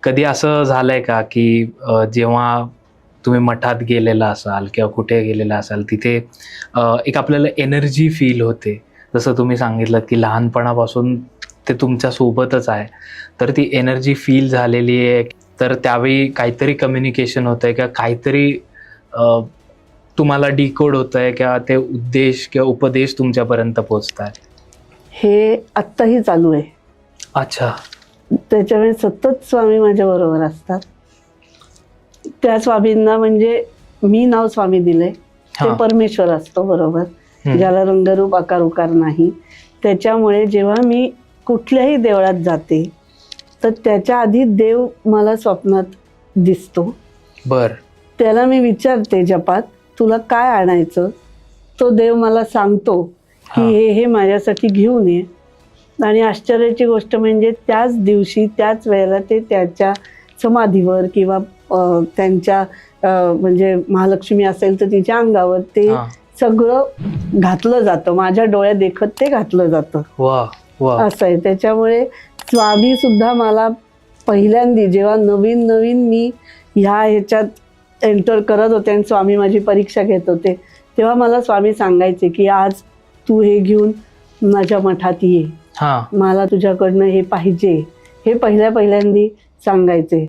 कधी असं झालंय का की जेव्हा तुम्ही मठात गेलेला असाल किंवा कुठे गेलेला असाल तिथे एक आपल्याला एनर्जी फील होते, जसं तुम्ही सांगितलं की लहानपणापासून ते तुमच्या सोबतच आहे, तर ती एनर्जी फील झालेली आहे, तर त्यावेळी काहीतरी कम्युनिकेशन होतंय किंवा काहीतरी तुम्हाला डिकोड होतंय किंवा ते उद्देश किंवा उपदेश तुमच्यापर्यंत पोहोचताय? हे आत्ताही चालू आहे. अच्छा. त्याच्यामुळे सतत स्वामी माझ्या बरोबर असतात. त्या स्वामींना म्हणजे मी नाव स्वामी दिलंय, ते हा. परमेश्वर असतो बरोबर, ज्याला रंगरूप आकार उकार नाही. त्याच्यामुळे जेव्हा मी कुठल्याही देवळात जाते तर त्याच्या आधी देव मला स्वप्नात दिसतो. बर. त्याला मी विचारते जपात, तुला काय आणायचं? तो देव मला सांगतो की हे माझ्यासाठी घेऊन ये. आणि आश्चर्याची गोष्ट म्हणजे त्याच दिवशी त्याच वेळेला ते त्याच्या समाधीवर किंवा त्यांच्या म्हणजे महालक्ष्मी असेल तर तिच्या अंगावर ते सगळं घातलं जातं, माझ्या डोळ्यात देखत ते घातलं जातं. वा वा. असं आहे. त्याच्यामुळे स्वामी सुद्धा मला पहिल्यांदा जेव्हा नवीन नवीन मी ह्याच्यात एंटर करत होते आणि स्वामी माझी परीक्षा घेत होते, तेव्हा मला स्वामी सांगायचे की आज तू हे घेऊन माझ्या मठात ये, मला तुझ्याकडनं हे पाहिजे, हे पहिल्यांदा सांगायचे.